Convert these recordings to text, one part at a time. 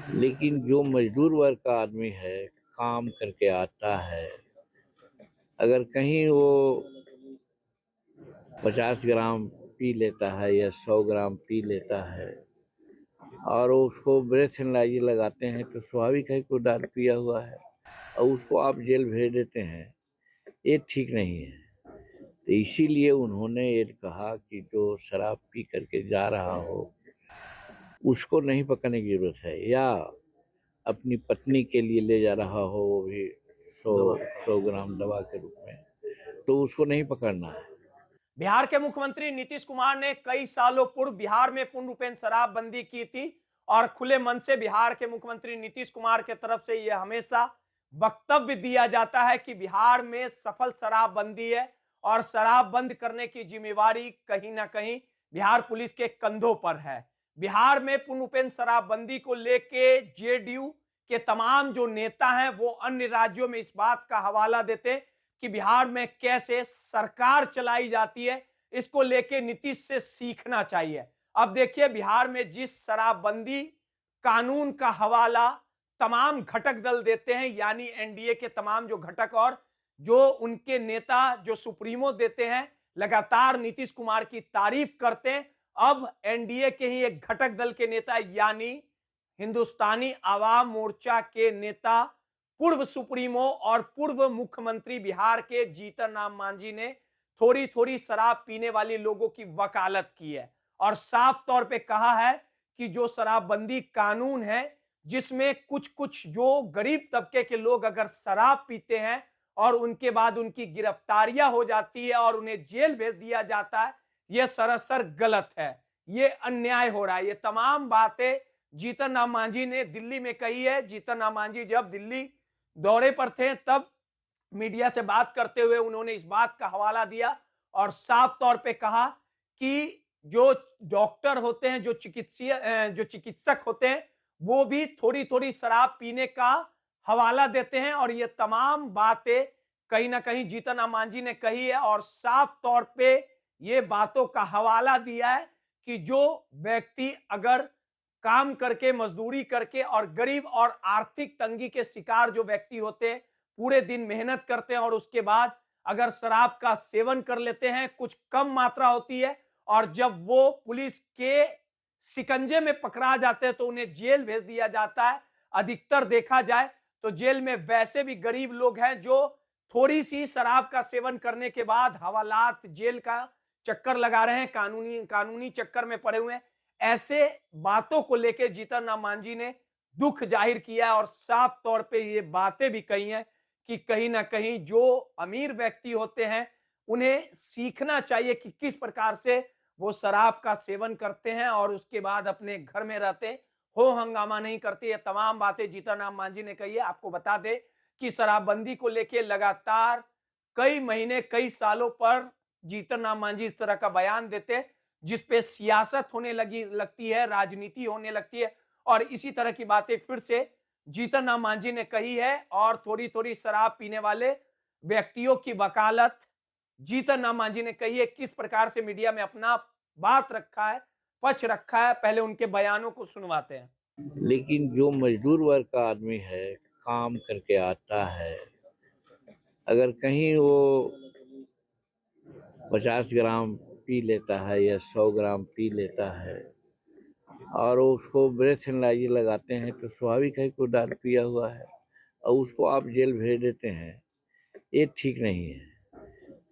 लेकिन जो मजदूर वर्ग का आदमी है, काम करके आता है, अगर कहीं वो 50 ग्राम पी लेता है या 100 ग्राम पी लेता है और उसको ब्रेथ एनालाइजर लगाते हैं, तो स्वाभाविक है कि वो दारू पिया हुआ है और उसको आप जेल भेज देते हैं। ये ठीक नहीं है। तो इसीलिए उन्होंने ये कहा कि जो शराब पी करके जा रहा हो उसको नहीं पकड़ने की जरूरत है, या अपनी पत्नी के लिए ले जा रहा हो, वो भी 100 ग्राम दवा के रूप में, तो उसको नहीं पकड़ना है। बिहार के मुख्यमंत्री नीतीश कुमार ने कई सालों पूर्व बिहार में पूर्ण रूपेण शराबबंदी की थी और खुले मन से बिहार के मुख्यमंत्री नीतीश कुमार के तरफ से यह हमेशा वक्तव्य दिया जाता है कि बिहार में सफल शराबबंदी है और शराब बंद करने की जिम्मेवारी कहीं ना कहीं बिहार पुलिस के कंधों पर है। बिहार में पूर्ण रूपेण शराबबंदी को लेके जेडीयू के तमाम जो नेता हैं वो अन्य राज्यों में इस बात का हवाला देते हैं कि बिहार में कैसे सरकार चलाई जाती है, इसको लेके नीतीश से सीखना चाहिए। अब देखिए बिहार में जिस शराबबंदी कानून का हवाला तमाम घटक दल देते हैं, यानी एनडीए के तमाम जो घटक और जो उनके नेता जो सुप्रीमो देते हैं, लगातार नीतीश कुमार की तारीफ करते हैं। अब एनडीए के ही एक घटक दल के नेता यानी हिंदुस्तानी आवाम मोर्चा के नेता पूर्व सुप्रीमो और पूर्व मुख्यमंत्री बिहार के जीतन राम मांझी ने थोड़ी थोड़ी शराब पीने वाले लोगों की वकालत की है और साफ तौर पे कहा है कि जो शराबबंदी कानून है जिसमें कुछ कुछ जो गरीब तबके के लोग अगर शराब पीते हैं और उनके बाद उनकी गिरफ्तारियां हो जाती है और उन्हें जेल भेज दिया जाता है, यह सरासर गलत है, ये अन्याय हो रहा है। ये तमाम बातें जीतन राम मांझी ने दिल्ली में कही है। जीतन राम मांझी जब दिल्ली दौरे पर थे तब मीडिया से बात करते हुए उन्होंने इस बात का हवाला दिया और साफ तौर पे कहा कि जो डॉक्टर होते हैं, जो चिकित्सक होते हैं, वो भी थोड़ी थोड़ी शराब पीने का हवाला देते हैं और ये तमाम बातें कहीं ना कहीं जीतन राम मांझी ने कही है और साफ तौर पे ये बातों का हवाला दिया है कि जो व्यक्ति अगर काम करके मजदूरी करके और गरीब और आर्थिक तंगी के शिकार जो व्यक्ति होते हैं, पूरे दिन मेहनत करते हैं और उसके बाद अगर शराब का सेवन कर लेते हैं, कुछ कम मात्रा होती है और जब वो पुलिस के शिकंजे में पकड़ा जाते हैं तो उन्हें जेल भेज दिया जाता है। अधिकतर देखा जाए तो जेल में वैसे भी गरीब लोग हैं जो थोड़ी सी शराब का सेवन करने के बाद हवालात जेल का चक्कर लगा रहे हैं, कानूनी कानूनी चक्कर में पड़े हुए हैं। ऐसे बातों को लेकर जीतन राम मांझी ने दुख जाहिर किया और साफ तौर पे ये बातें भी कही हैं कि कहीं ना कहीं जो अमीर व्यक्ति होते हैं उन्हें सीखना चाहिए कि किस प्रकार से वो शराब का सेवन करते हैं और उसके बाद अपने घर में रहते हैं, हो हंगामा नहीं करते। ये तमाम बातें जीतन राम मांझी ने कही है। आपको बता दें कि शराबबंदी को लेकर लगातार कई महीने कई सालों पर जीतन राम मांझी इस तरह का बयान देते हैं जिसपे सियासत होने लगती है, राजनीति होने लगती है और इसी तरह की बातें फिर से जीतन राम मांझी ने कही है और थोड़ी थोड़ी शराब पीने वाले व्यक्तियों की वकालत जीतन राम मांझी ने कही है। किस प्रकार से मीडिया में अपना बात रखा है, पक्ष रखा है, पहले उनके बयानों को सुनवाते हैं। लेकिन जो मजदूर वर्ग का आदमी है, काम करके आता है, अगर कहीं वो 50 ग्राम पी लेता है या 100 ग्राम पी लेता है और उसको ब्रेथ एनालाइजर लगाते हैं, तो स्वाभाविक है कि वो दारू पिया हुआ है और उसको आप जेल भेज देते हैं। ये ठीक नहीं है।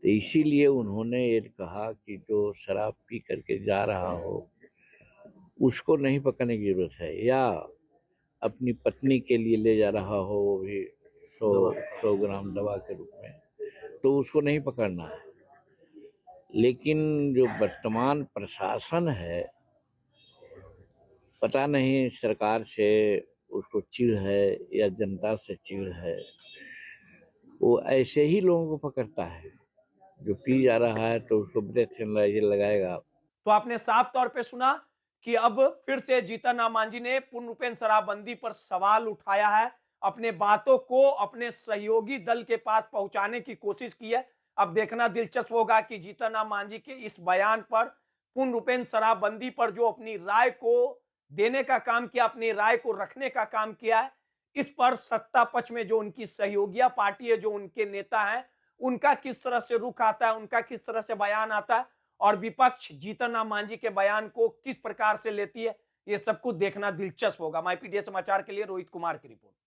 तो इसीलिए उन्होंने ये कहा कि जो शराब पी करके जा रहा हो उसको नहीं पकड़ने की जरूरत है, या अपनी पत्नी के लिए ले जा रहा हो, वो भी 100 ग्राम दवा के रूप में, तो उसको नहीं पकड़ना है। लेकिन जो वर्तमान प्रशासन है, पता नहीं सरकार से उसको चिढ़ है या जनता से चिढ़ है, वो ऐसे ही लोगों को पकड़ता है। जो पी जा रहा है तो उसको ब्रेथ एनालाइजर लगाएगा। तो आपने साफ तौर पे सुना कि अब फिर से जीतन राम मांझी ने पूर्ण रूपेण शराबबंदी पर सवाल उठाया है, अपने बातों को अपने सहयोगी दल के पास पहुंचाने की कोशिश की है। अब देखना दिलचस्प होगा कि जीतन राम मांझी के इस बयान पर पूर्ण रूपेण शराबबंदी पर जो अपनी राय को देने का काम किया, अपनी राय को रखने का काम किया है। इस पर सत्ता पक्ष में जो उनकी सहयोगिया पार्टी है, जो उनके नेता हैं, उनका किस तरह से रुख आता है, उनका किस तरह से बयान आता है और विपक्ष जीतन राम मांझी के बयान को किस प्रकार से लेती है, ये सब कुछ देखना दिलचस्प होगा। माईपीडीए समाचार के लिए रोहित कुमार की रिपोर्ट।